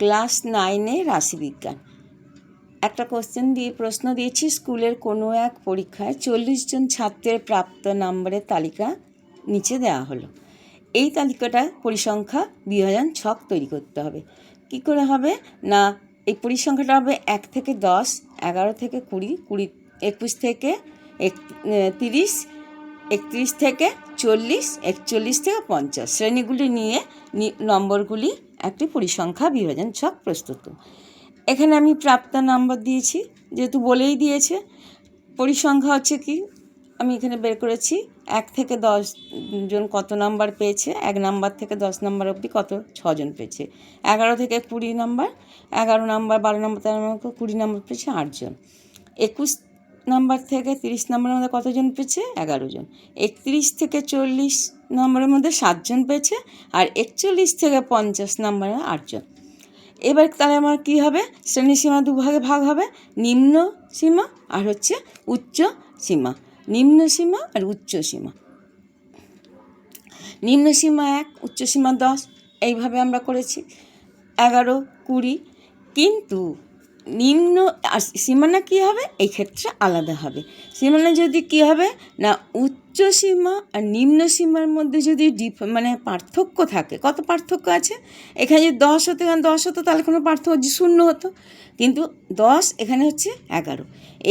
Class 9-এ রাশিবিজ্ঞান। একটা প্রশ্ন দিয়েছি, স্কুলের কোনো এক পরীক্ষায় 40 জন ছাত্রের প্রাপ্ত নম্বরের তালিকা নিচে দেওয়া হলো। এই তালিকাটা পরিসংখ্যা বিভাজন ছক তৈরি করতে হবে। কি করে হবে না, এই পরিসংখ্যাটা হবে 1 থেকে 10, 11 থেকে 20, 21 থেকে 30, 31 থেকে 40, 41 থেকে 50 শ্রেণীগুলি নিয়ে নম্বরগুলি একটি পরিসংখ্যা বিভাজন ছক প্রস্তুত। এখানে আমি প্রাপ্ত নম্বর দিয়েছি, যেহেতু বলেই দিয়েছে। পরিসংখ্যা হচ্ছে কি, আমি এখানে বের করেছি 1 থেকে 10 জন কত নাম্বার পেয়েছে, 1 নাম্বার থেকে 10 নাম্বার অবধি কত 6 জন পেয়েছে। 11 থেকে 20 number, 11 number, 12 number, 13 number, 20 number পেয়েছে 8 জন। 21 নাম্বার থেকে 30 নাম্বারের মধ্যে কতজন পেয়েছে? 11 জন। 31 থেকে 40 নাম্বারের মধ্যে 7 জন পেয়েছে, আর 41 থেকে 50 নাম্বারে 8 জন। এবার তাহলে আমার কী হবে, শ্রেণীসীমা দুভাগে ভাগ হবে, নিম্ন সীমা আর হচ্ছে উচ্চ সীমা। নিম্ন সীমা আর উচ্চ সীমা। নিম্ন সীমা 1, উচ্চ সীমা 10, এইভাবে আমরা করেছি 11, 20। কিন্তু নিম্ন সীমানা কী হবে, এই ক্ষেত্রে আলাদা হবে। সীমানা যদি কী হবে না, উচ্চ সীমা আর নিম্ন সীমার মধ্যে যদি পার্থক্য থাকে, কত পার্থক্য আছে, এখানে যদি 10 হতো তাহলে কোনো পার্থক্য 0 হতো, কিন্তু 10 এখানে হচ্ছে 11।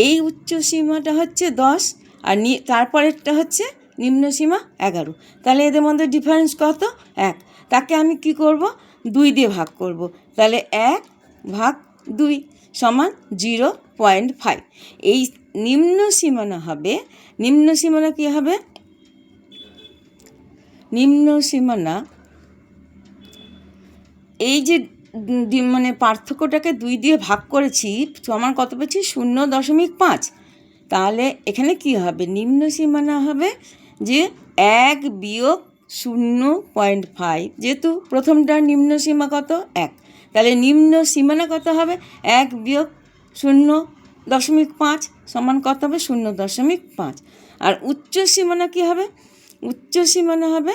এই উচ্চ সীমাটা হচ্ছে 10 আর তারপরেরটা হচ্ছে নিম্ন সীমা 11। তাহলে এদের মধ্যে ডিফারেন্স কত? 1। তাকে আমি কি করব, 2 দিয়ে ভাগ করব। তাহলে 1/2 সমান 0.5। এই নিম্ন সীমানা হবে, নিম্ন সীমানা কী হবে, নিম্ন সীমানা এই যে পার্থক্যটাকে 2 দিয়ে ভাগ করেছি, সমান কত পেয়েছি? 0.5। তাহলে এখানে কি হবে, নিম্ন সীমানা হবে যে 1 বিয়োগ 0.5, যেহেতু প্রথমটার নিম্ন সীমা কত? 1। তাহলে নিম্ন সীমানা কত হবে? 1 বিয়োগ 0.5 সমান কত হবে? 0.5। আর উচ্চ সীমানা কী হবে? উচ্চ সীমানা হবে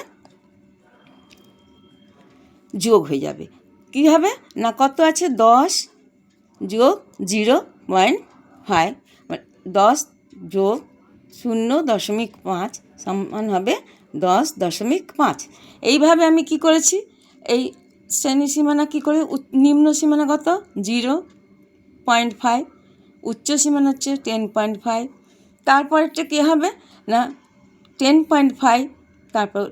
যোগ হয়ে যাবে। কী হবে না, কত আছে? 10 যোগ 0.5, 10 যোগ 0.5 সমান হবে 10.5। এইভাবে আমি কি করেছি, এই শ্রেণী সীমানা কী করে, নিম্ন সীমানা কত? 0.5, উচ্চ সীমানা হচ্ছে 10.5, তারপরেরটা কী হবে না 10.5, তারপর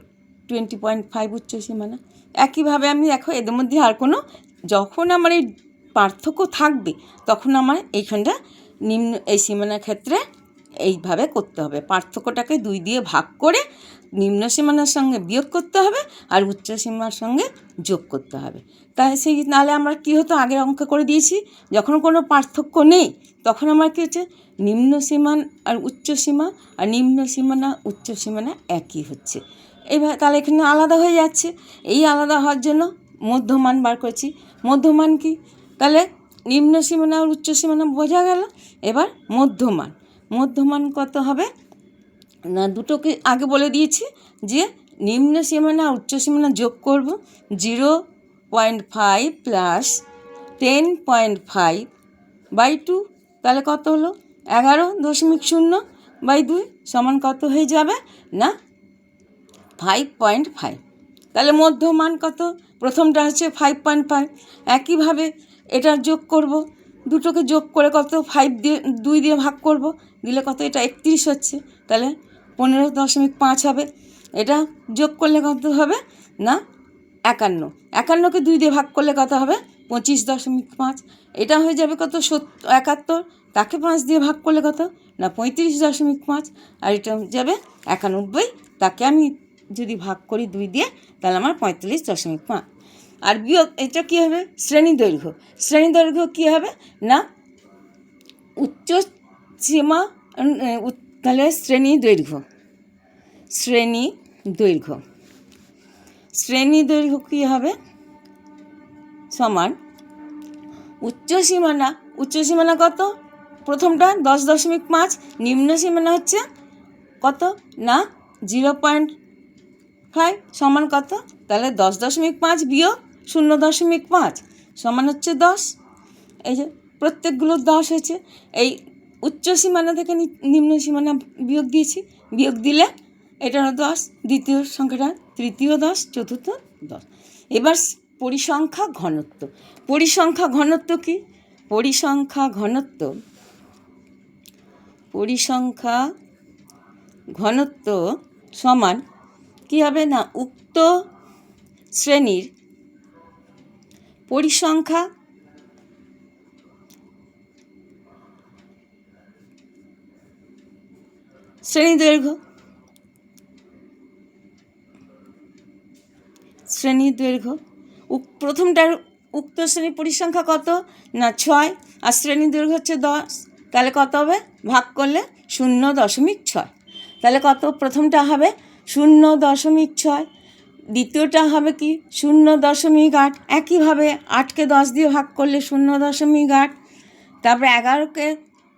20.5 উচ্চ সীমানা। একইভাবে আমি দেখো এদের মধ্যে আর কোনো, যখন আমার এই পার্থক্য থাকবে তখন আমার এইখানটা নিম্ন এই সীমানার ক্ষেত্রে এইভাবে করতে হবে, পার্থক্যটাকে 2 দিয়ে ভাগ করে নিম্ন সীমানার সঙ্গে বিয়োগ করতে হবে আর উচ্চ সীমার সঙ্গে যোগ করতে হবে। তাই নাহলে আমরা কী হতো, আগের অঙ্ক করে দিয়েছি, যখন কোনো পার্থক্য নেই তখন আমার কী হচ্ছে, নিম্ন সীমা আর উচ্চ সীমা আর নিম্ন সীমানা উচ্চ সীমানা একই হচ্ছে। এইভাবে তাহলে এখানে আলাদা হয়ে যাচ্ছে। এই আলাদা হওয়ার জন্য মধ্যমান বার করেছি। মধ্যমান কি, তাহলে নিম্ন সীমানা আর উচ্চ সীমানা বোঝা গেল। এবার মধ্যমান, মধ্যমান কত হবে না, দুটোকে আগে বলে দিয়েছি যে নিম্ন সীমানা উচ্চ সীমানা যোগ করব, 0.5 প্লাস 10.5/2, তাহলে কত হলো 11.0/2 সমান কত হয়ে যাবে না 5.5। তাহলে মধ্যমান কত, প্রথমটা হচ্ছে 5.5। একইভাবে এটা যোগ করব, দুটোকে যোগ করে কত 2 দিয়ে ভাগ করব, দিলে কত, এটা 31 হচ্ছে, তাহলে 15.5 হবে। এটা যোগ করলে কত হবে না 51, 51কে 2 দিয়ে ভাগ করলে কত হবে 25.5। এটা হয়ে যাবে কত 71, তাকে 5 দিয়ে ভাগ করলে কত না 35.5, আর এটা হয়ে যাবে 91, তাকে আমি যদি ভাগ করি 2 দিয়ে তাহলে আমার 45.5। আর বিয়োগ এটা কী হবে, শ্রেণী দৈর্ঘ্য। শ্রেণী দৈর্ঘ্য কী হবে না উচ্চ সীমা, তাহলে শ্রেণী দৈর্ঘ্য, শ্রেণী দৈর্ঘ্য, শ্রেণী দৈর্ঘ্য কী হবে সমান উচ্চ সীমানা, উচ্চ সীমানা কত, প্রথমটা 10.5, নিম্ন সীমানা হচ্ছে কত না 0.5 সমান কত, তাহলে 10.5 বিয়োগ 0.5 সমান হচ্ছে 10। এই যে প্রত্যেকগুলো 10 হয়েছে। এই উচ্চ সীমানা থেকে নিম্ন সীমানা বিয়োগ দিয়েছি, বিয়োগ দিলে এটা হলো 10, দ্বিতীয় সংখ্যাটা, তৃতীয় 10, চতুর্থ 10। এবার পরিসংখ্যা ঘনত্ব। পরিসংখ্যা ঘনত্ব কি? পরিসংখ্যা ঘনত্ব সমান কী হবে না, উক্ত শ্রেণীর পরিসংখ্যা শ্রেণীদৈর্ঘ্য প্রথমটার উক্ত শ্রেণীর পরিসংখ্যা কত না 6, আর শ্রেণীদৈর্ঘ্য হচ্ছে 10, তাহলে কত হবে? ভাগ করলে 0.6। তাহলে কত? প্রথমটা হবে 0.6, দ্বিতীয়টা হবে কি 0.8। একইভাবে 8কে 10 দিয়ে ভাগ করলে 0.8, তারপরে 11কে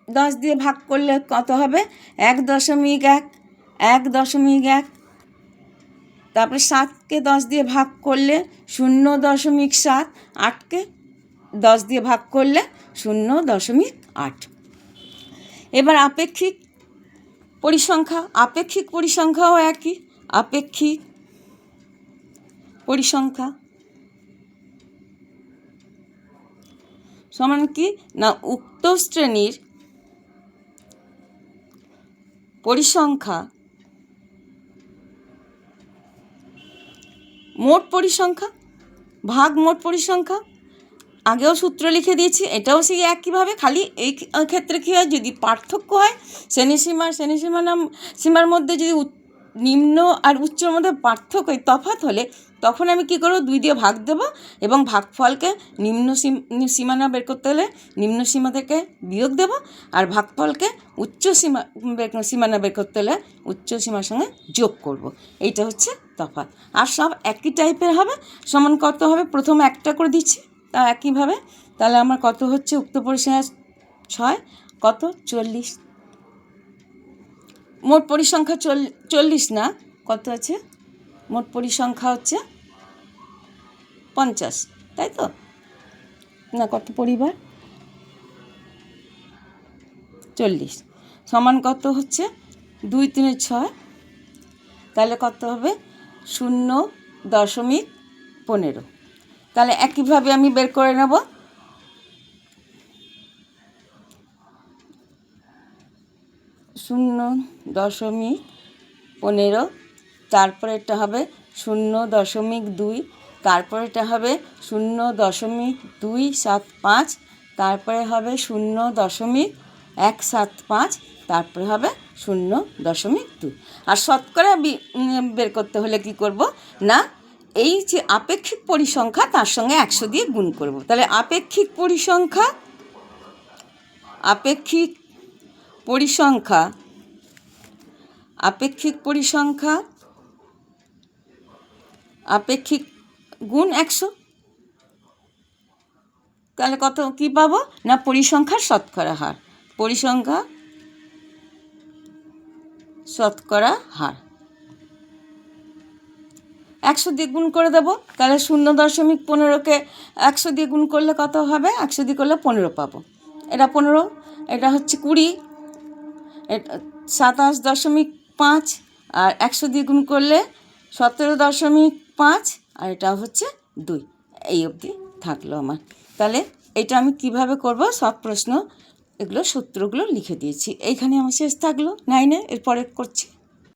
10 দিয়ে ভাগ করলে কত হবে? 1.1, তারপরে 7কে 10 দিয়ে ভাগ করলে 0.7, 8কে 10 দিয়ে ভাগ করলে 0.8। এবার আপেক্ষিক পরিসংখ্যাও একই। আপেক্ষিক পরিসংখ্যা সমান কি না, উক্ত শ্রেণীর পরিসংখ্যা মোট পরিসংখ্যা ভাগ মোট পরিসংখ্যা। আগেও সূত্র লিখে দিয়েছি, এটাও সেই একইভাবে, খালি এই ক্ষেত্রে কী হয়, যদি পার্থক্য হয় সীমার মধ্যে যদি নিম্ন আর উচ্চর মধ্যে পার্থক্য তফাৎ হলে তখন আমি কী করবো, 2 দিয়ে ভাগ দেবো এবং ভাগফলকে নিম্ন সীমানা বের করতে হলে নিম্ন সীমা থেকে বিয়োগ দেবো, আর ভাগফলকে উচ্চ সীমানা বের করতে হলে উচ্চ সীমার সঙ্গে যোগ করব। এইটা হচ্ছে তফাৎ। আর সব একই টাইপের হবে। সমান কত হবে? প্রথম একটা করে দিচ্ছি, তা একইভাবে। তাহলে আমার কত হচ্ছে? উক্ত পরিসংখ্যা 6, কত? 40। মোট পরিসংখ্যা 40 না, কত আছে? মোট পরিসংখ্যা হচ্ছে 50, তাই তো না? কত পরিবার? 40 সমান কত হচ্ছে? 2 3 6, তাহলে কত হবে? 0.15। তাহলে একইভাবে আমি বের করে নেব। 0.15, তারপরে এটা হবে 0.2, তারপরে এটা হবে 0.275, তারপরে হবে 0.175, তারপরে হবে 0.2। আর শতকরা বের করতে হলে কি করব না, এই যে আপেক্ষিক পরিসংখ্যা তার সঙ্গে 100 দিয়ে গুণ করব। তাহলে আপেক্ষিক গুণ 100, তাহলে কত কী পাবো না, পরিসংখ্যার শতকরা হার। 100 দিয়ে গুণ করে দেবো। তাহলে 0.15কে 100 দিয়ে গুণ করলে কত হবে? 100 দিয়ে করলে 15 পাবো। এটা 15, এটা হচ্ছে 20, এটা 27.5, আর 100 দিয়ে গুণ করলে 17.5, আর এটা হচ্ছে 2। এই অবধি থাকলো আমার। তাহলে এটা আমি কিভাবে করব, সব প্রশ্ন এগুলো সূত্রগুলো লিখে দিয়েছি। এইখানে আমার শেষ থাকলো 9-এ, এরপরে করছি।